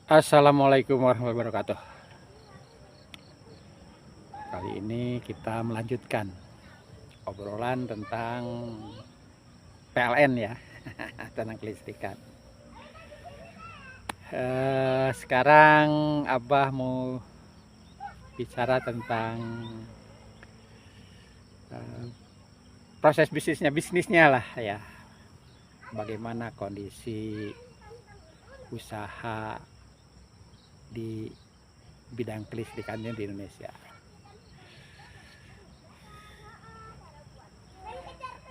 Assalamualaikum warahmatullahi wabarakatuh. Kali ini kita melanjutkan obrolan tentang PLN ya, tentang kelistrikan. Sekarang Abah mau bicara tentang proses bisnisnya lah ya. Bagaimana kondisi usaha di bidang kelistrikannya di Indonesia.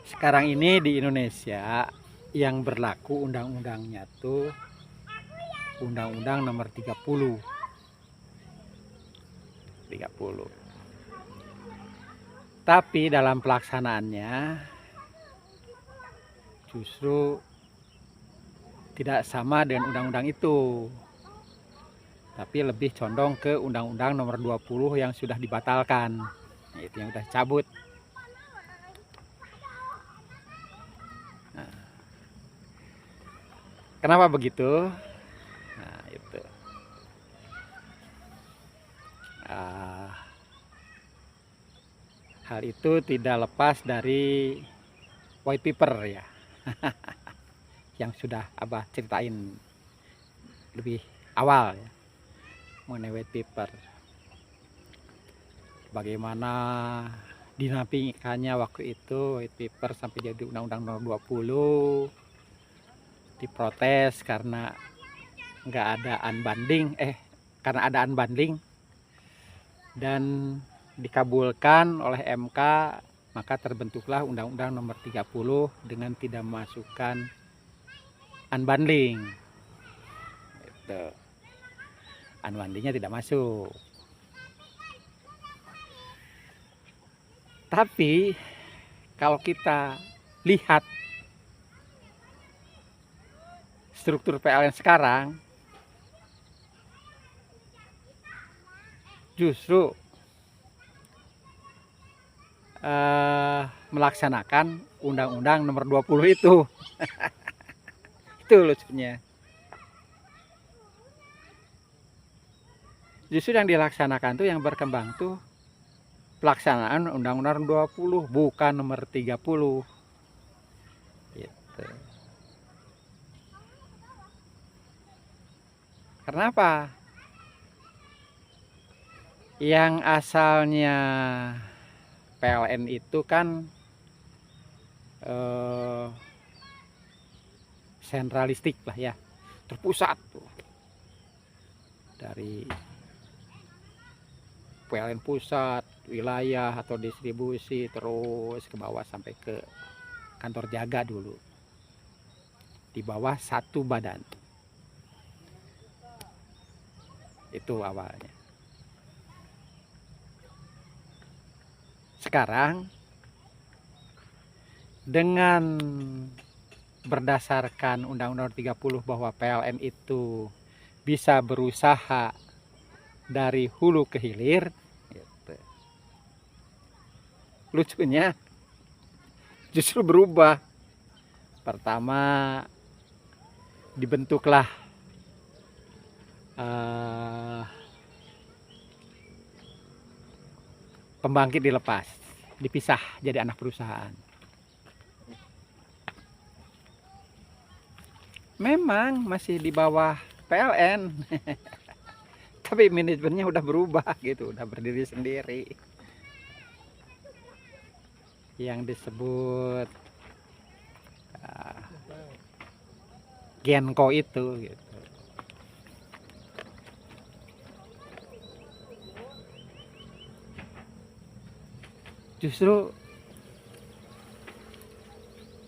Sekarang ini di Indonesia yang berlaku undang-undangnya tuh Undang-Undang Nomor 30. Tapi dalam pelaksanaannya justru tidak sama dengan undang-undang itu. Tapi lebih condong ke Undang-Undang Nomor 20 yang sudah dibatalkan. Itu yang sudah cabut. Nah, kenapa begitu? Nah, itu. Hal itu tidak lepas dari white paper ya. Yang sudah Abah ceritain lebih awal ya, mengenai white paper. Bagaimana dinamikanya waktu itu white paper sampai jadi Undang-Undang Nomor 20, diprotes karena nggak ada unbundling, karena ada unbundling dan dikabulkan oleh MK, maka terbentuklah Undang-Undang Nomor 30 dengan tidak memasukkan unbundling. Itu. Unbundlingnya tidak masuk. Tapi kalau kita lihat struktur PLN sekarang, justru melaksanakan Undang-Undang Nomor 20 itu. Itu lucunya. Justru yang dilaksanakan tuh, yang berkembang tuh pelaksanaan Undang-Undang 20, bukan Nomor 30. Gitu. Kenapa? Yang asalnya PLN itu kan sentralistik lah ya, terpusat tuh, dari PLN pusat, wilayah atau distribusi terus ke bawah sampai ke kantor jaga dulu, di bawah satu badan. Itu awalnya. Sekarang dengan berdasarkan Undang-Undang 30 bahwa PLN itu bisa berusaha dari hulu ke hilir, gitu. Lucunya justru berubah. Pertama dibentuklah pembangkit dilepas, dipisah jadi anak perusahaan. Memang masih di bawah PLN, tapi manajemennya udah berubah gitu, udah berdiri sendiri. Yang disebut Genco itu gitu. Justru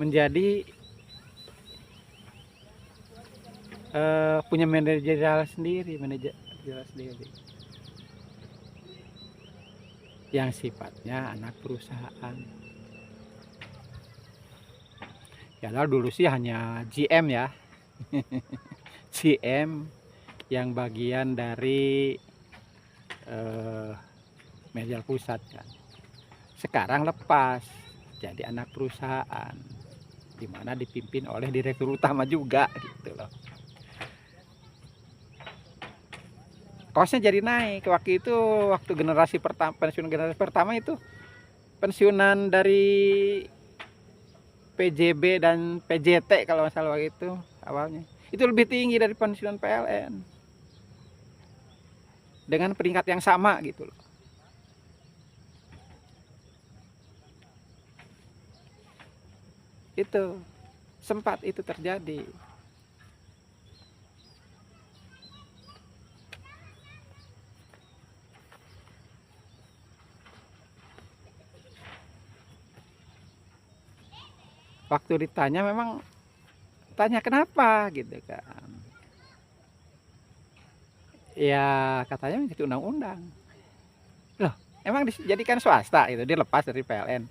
menjadi punya manajerial sendiri, yang sifatnya anak perusahaan. Ya dulu sih hanya GM ya, GM yang bagian dari manajerial pusat kan. Sekarang lepas jadi anak perusahaan, di mana dipimpin oleh direktur utama juga gitu loh. kosnya jadi naik. Waktu itu waktu generasi pertama, pensiun generasi pertama itu pensiunan dari PJB dan PJT kalau masalah waktu itu awalnya itu lebih tinggi dari pensiunan PLN dengan peringkat yang sama gitu loh. Itu sempat itu terjadi. Waktu ditanya memang tanya kenapa gitu kan. Ya katanya mengikuti undang-undang. Loh, emang dijadikan swasta itu, dilepas dari PLN.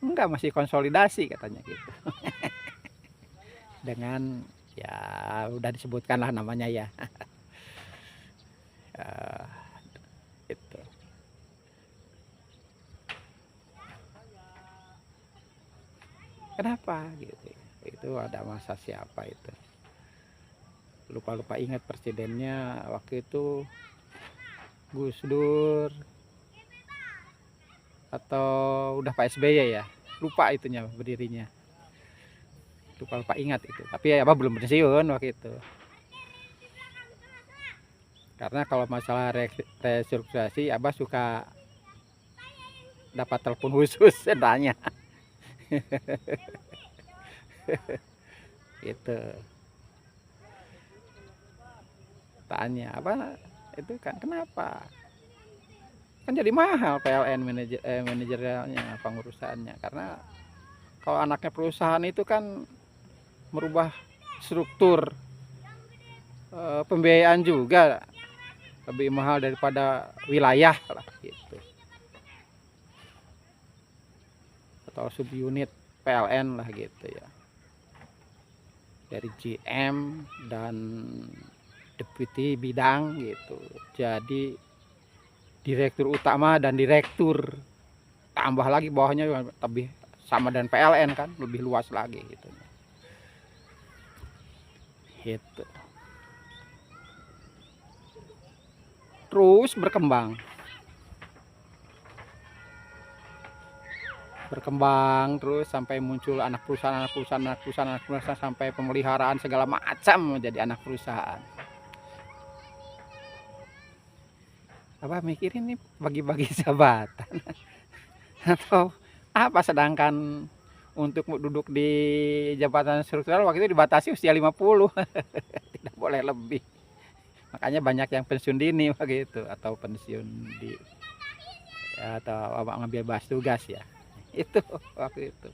Enggak, masih konsolidasi katanya gitu. Dengan ya udah disebutkan lah namanya ya. Itu. Kenapa gitu? Itu ada masa siapa itu? Lupa-lupa ingat presidennya waktu itu Gus Dur atau udah Pak SBY ya, lupa itunya berdirinya, lupa ingat itu. Tapi ya belum pensiun waktu itu, karena kalau masalah restrukturisasi Abah suka dapat telepon khusus tanya itu, tanya apa itu kan kenapa kan jadi mahal PLN manajernya pengurusannya, karena kalau anaknya perusahaan itu kan merubah struktur pembiayaan juga lebih mahal daripada wilayah lah gitu, atau subunit PLN lah gitu ya, dari GM dan deputi bidang gitu jadi direktur utama dan direktur, tambah lagi bawahnya lebih sama dan PLN kan lebih luas lagi gitu. Gitu. Terus berkembang terus sampai muncul anak perusahaan sampai pemeliharaan segala macam menjadi anak perusahaan. Apa mikirin nih bagi-bagi jabatan atau apa, sedangkan untuk duduk di jabatan struktural waktu itu dibatasi usia 50 tidak boleh lebih, makanya banyak yang pensiun dini begitu atau pensiun di ya, atau ngambil bahas tugas ya itu waktu itu.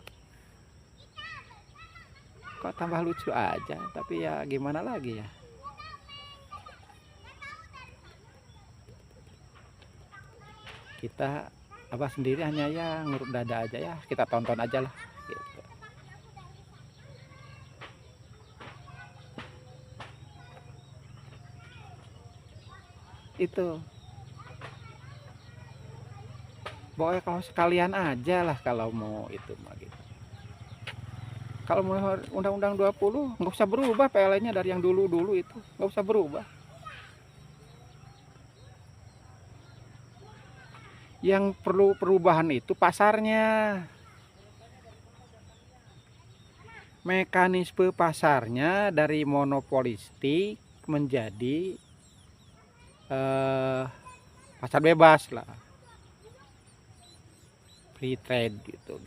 Kok tambah lucu aja, tapi ya gimana lagi ya, kita Abah sendiri hanya ya ngurut dada aja ya, kita tonton aja lah gitu. Itu pokoknya kalau sekalian aja lah kalau mau itu mah gitu. Kalau mau undang-undang 20 nggak usah berubah PLN-nya dari yang dulu itu, nggak usah berubah. Yang perlu perubahan itu pasarnya, mekanisme pasarnya dari monopolistik menjadi pasar bebas lah, free trade gitu,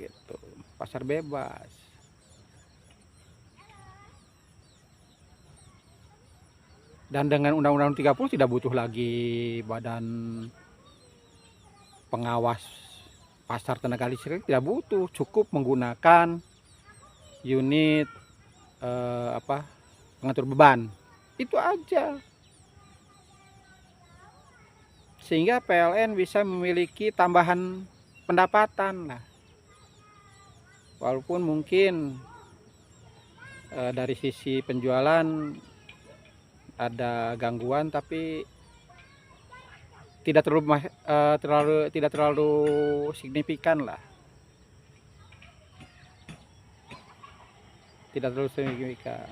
pasar bebas. Dan dengan Undang-Undang 30 tidak butuh lagi badan pengawas pasar tenaga listrik, tidak butuh, cukup menggunakan unit pengatur beban, itu aja, sehingga PLN bisa memiliki tambahan pendapatan lah, walaupun mungkin dari sisi penjualan ada gangguan, tapi tidak terlalu signifikan lah, tidak terlalu signifikan.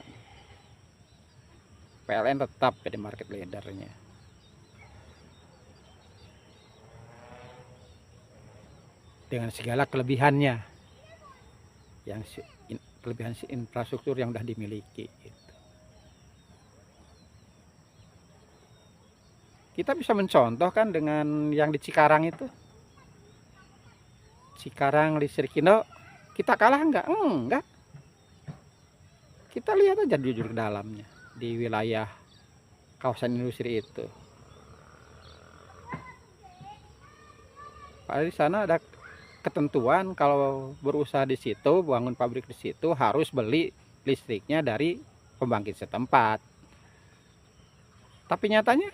PLN tetap jadi market leadernya. dengan segala kelebihannya, yang kelebihan infrastruktur yang sudah dimiliki gitu. Kita bisa mencontohkan dengan yang di Cikarang itu. Cikarang Listrikindo, kita kalah enggak? Enggak. Kita lihat aja jujur ke dalamnya di wilayah kawasan industri itu. Padahal di sana ada ketentuan kalau berusaha di situ, bangun pabrik di situ harus beli listriknya dari pembangkit setempat. Tapi nyatanya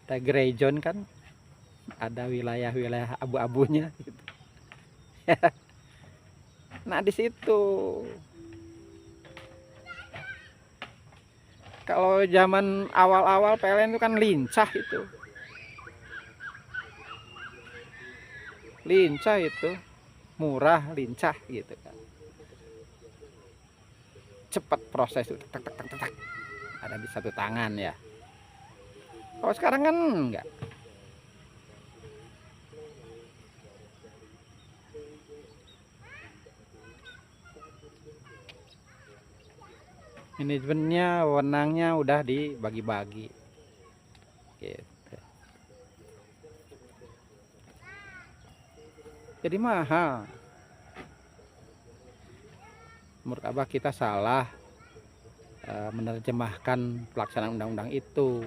ada gray zone kan, ada wilayah-wilayah abu-abunya gitu. Nah di situ kalau zaman awal-awal PLN itu kan lincah itu, murah, lincah gitu kan, cepat proses itu, tak, tak, tak, tak, tak. Ada di satu tangan ya. Kalau sekarang kan enggak. Manajemennya, wewenangnya udah dibagi-bagi gitu. Jadi mahal. Menurut Abah kita salah menerjemahkan pelaksanaan undang-undang itu.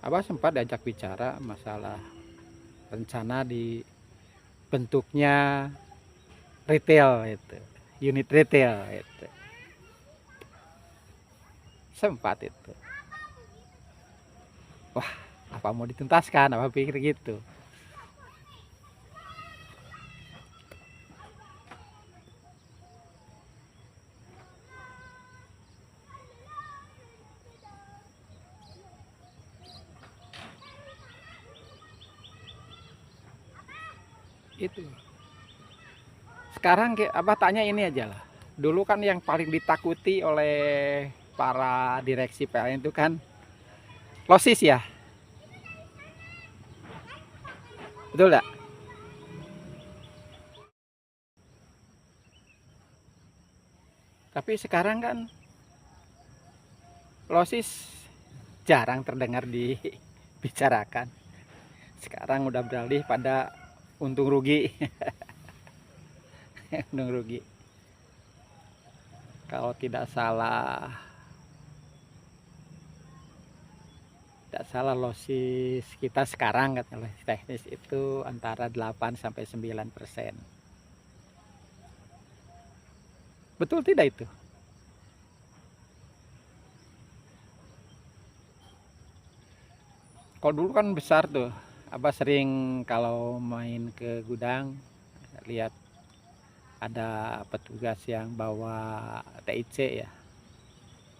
Abah sempat diajak bicara masalah rencana dibentuknya retail itu, unit retail itu. Sempat itu. Wah, apa mau dituntaskan? Apa pikir gitu. Itu. Sekarang Abah tanya ini aja lah. Dulu kan yang paling ditakuti oleh para direksi PLN itu kan losis ya. Betul enggak? Tapi sekarang kan losis jarang terdengar dibicarakan. Sekarang udah beralih pada untung rugi. Untung rugi. Kalau tidak salah losis kita sekarang katanya teknis itu antara 8 sampai 9%. Betul tidak itu? Kalau dulu kan besar tuh. Abah sering kalau main ke gudang lihat ada petugas yang bawa TIC ya.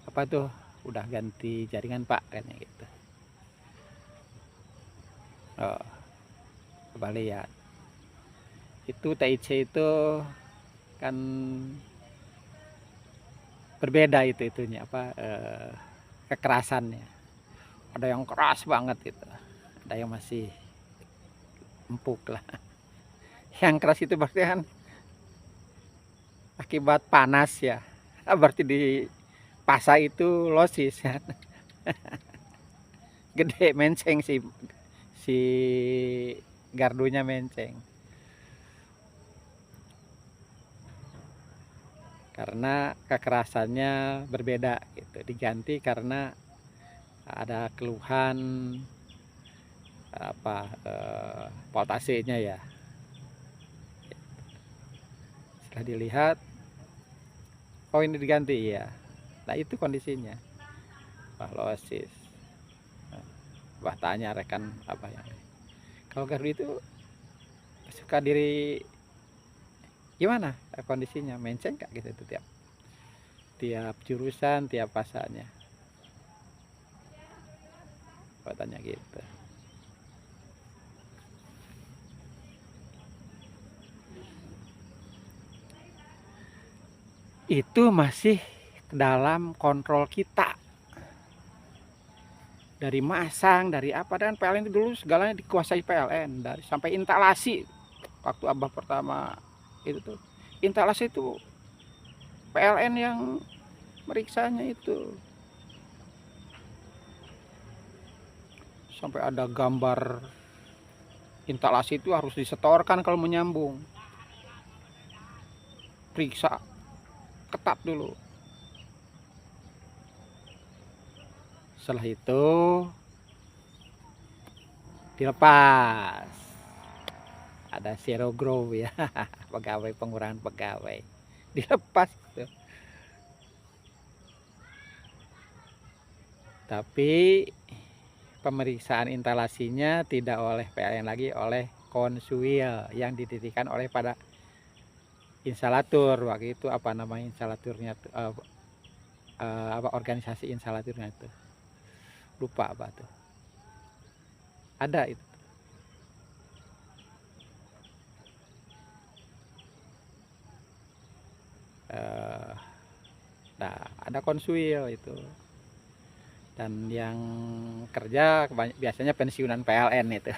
Apa tuh? Udah ganti jaringan Pak katanya gitu. Oh, coba lihat. Itu TIC itu kan berbeda itunya apa kekerasannya. Ada yang keras banget gitu. Ada yang masih empuk lah. Yang keras itu berarti kan akibat panas ya. Berarti di pasa itu losis kan. Gede menceng si gardunya menceng. Karena kekerasannya berbeda gitu. Diganti karena ada keluhan apa voltasenya ya. Setelah dilihat, oh ini diganti ya. Nah itu kondisinya. Wah losis. Wah tanya rekan apa ya. Kalau gardu itu suka diri gimana kondisinya, menceng kak gitu itu tiap jurusan, tiap pasarnya. Tanya gitu. itu masih dalam kontrol kita. Dari masang, dari apa, dan PLN itu dulu segalanya dikuasai PLN, dari sampai instalasi. Waktu Abah pertama itu tuh, instalasi itu PLN yang meriksanya itu. Sampai ada gambar instalasi itu harus disetorkan kalau menyambung. Periksa ketat dulu. Setelah itu dilepas, ada zero grow ya, pegawai, pengurangan pegawai, dilepas gitu. Tapi pemeriksaan instalasinya tidak oleh PLN lagi, oleh konsuil yang didirikan oleh pada instalatur. Waktu itu apa namanya instalaturnya tuh, apa organisasi instalaturnya itu, lupa apa tuh, ada itu. Nah, ada konsuil itu, dan yang kerja biasanya pensiunan PLN itu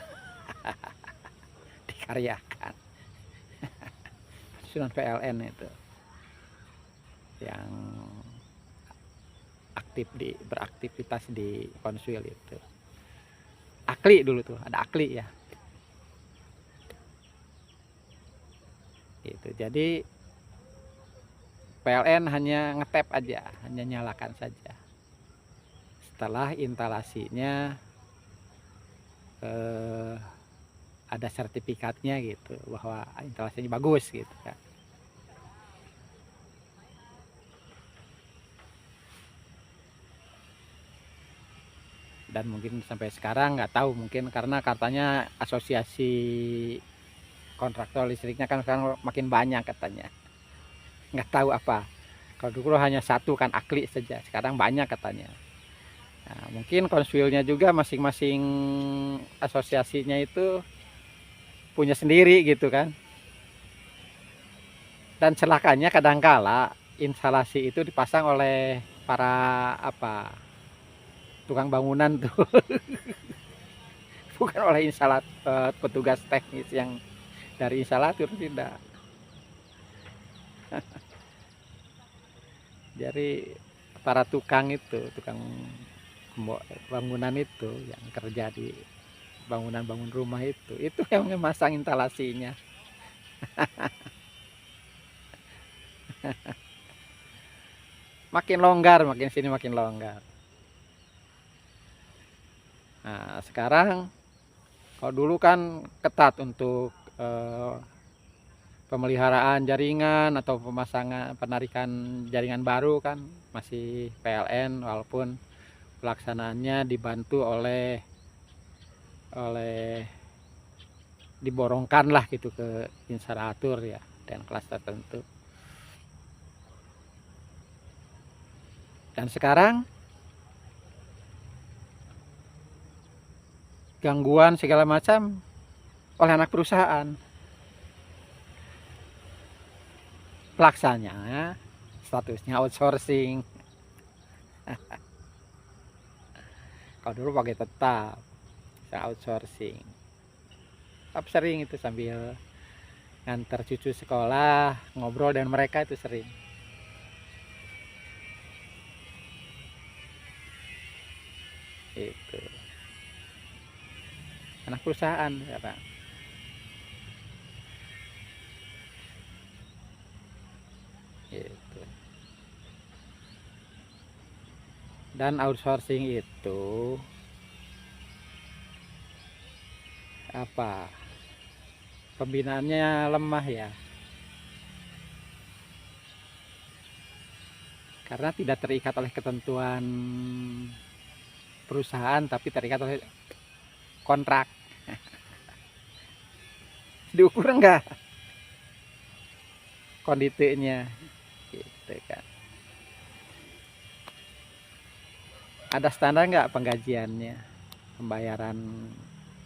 dikaryakan. Pensiunan PLN itu yang beraktivitas di konsuil itu. Akli dulu tuh, ada akli ya. Gitu. Jadi PLN hanya ngetap aja, hanya nyalakan saja. Setelah instalasinya ada sertifikatnya gitu, bahwa instalasinya bagus gitu kan. Dan mungkin sampai sekarang nggak tahu, mungkin karena katanya asosiasi kontraktor listriknya kan sekarang makin banyak katanya, nggak tahu apa. Kalau dulu hanya satu kan, akli saja, sekarang banyak katanya. Nah, mungkin konsuilnya juga masing-masing asosiasinya itu punya sendiri gitu kan. Dan celakanya kadangkala instalasi itu dipasang oleh para apa, tukang bangunan tuh, bukan oleh petugas teknis yang dari instalatur, tidak. Jadi para tukang itu, tukang bangunan itu yang kerja di bangun rumah itu yang memasang instalasinya. Makin longgar, makin sini makin longgar. Nah, sekarang kalau dulu kan ketat untuk pemeliharaan jaringan atau pemasangan, penarikan jaringan baru kan masih PLN, walaupun pelaksanaannya dibantu oleh diborongkan lah gitu ke instalatur ya, dan kelas tertentu. Dan sekarang gangguan segala macam oleh anak perusahaan. Pelaksananya statusnya outsourcing. Kalau dulu pakai tetap, outsourcing. Tapi sering itu sambil ngantar cucu sekolah, ngobrol dengan mereka itu sering. Itu anak perusahaan sekarang. Itu. Dan outsourcing itu apa? Pembinaannya lemah ya. Karena tidak terikat oleh ketentuan perusahaan, tapi terikat oleh kontrak. Diukur enggak kondisinya gitu kan. Ada standar enggak penggajiannya, pembayaran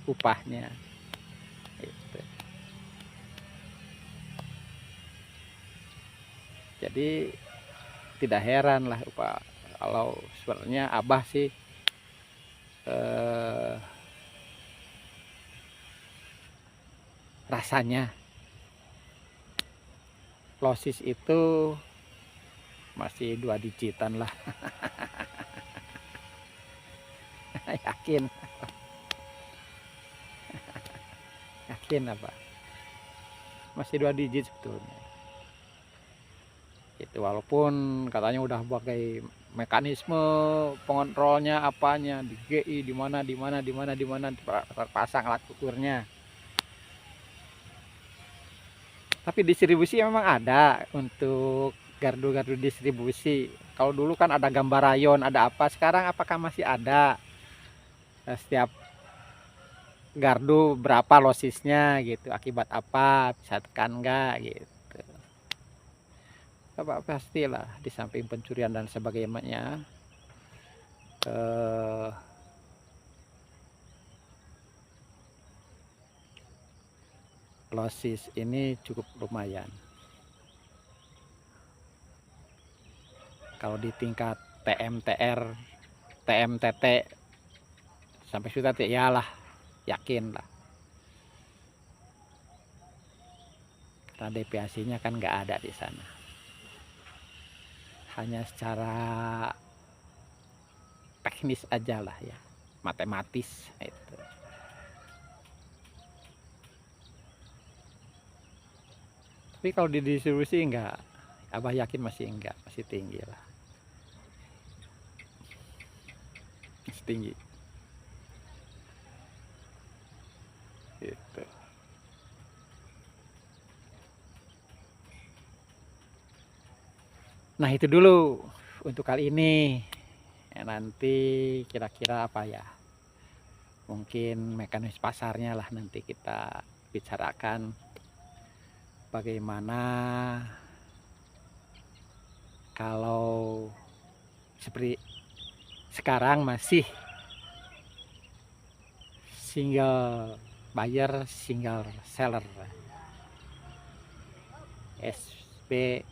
upahnya gitu. Jadi tidak heran lah Pak, kalau sebenarnya Abah sih rasanya losis itu masih 2 digitan lah. Yakin, yakin apa? Masih 2 digit sebetulnya. Itu walaupun katanya udah pakai mekanisme pengontrolnya apanya di GI di mana terpasang alat ukurnya. Tapi distribusi memang ada untuk gardu-gardu distribusi. Kalau dulu kan ada gambar rayon, ada apa. Sekarang apakah masih ada? Setiap gardu berapa losisnya gitu, akibat apa, bisa tekan enggak gitu. Apa pastilah di samping pencurian dan sebagainya, losis ini cukup lumayan. Kalau di tingkat TMTR, TMTT sampai sudah iyalah, yakin lah. Karena deviasinya kan nggak ada di sana. Hanya secara teknis aja lah ya, matematis itu. Tapi kalau di distribusi enggak, Abah yakin masih enggak, masih tinggi lah. Masih tinggi. Gitu. Nah itu dulu untuk kali ini. Nanti kira-kira apa ya? Mungkin mekanisme pasarnya lah nanti kita bicarakan. Bagaimana kalau seperti sekarang masih single buyer, single seller, SBSCS.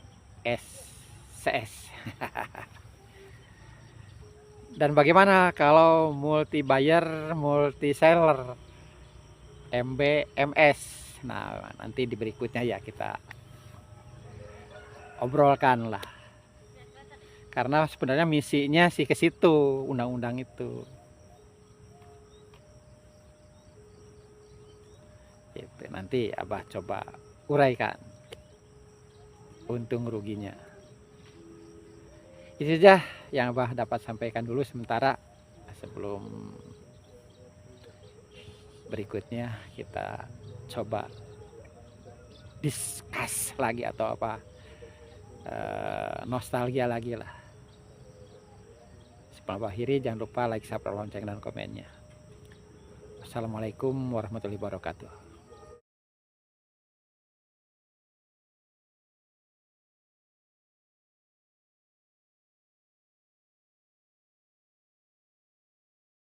Dan bagaimana kalau multi buyer, multi seller, MBMS? Nah, nanti di berikutnya ya kita obrolkan lah. Karena sebenarnya misinya sih ke situ, undang-undang itu. Itu nanti Abah coba uraikan untung ruginya. Itu saja yang Abah dapat sampaikan dulu sementara, sebelum berikutnya kita coba discuss lagi atau apa, nostalgia lagi lah. Sebelum akhiri jangan lupa like, subscribe, lonceng dan komennya. Assalamualaikum warahmatullahi wabarakatuh.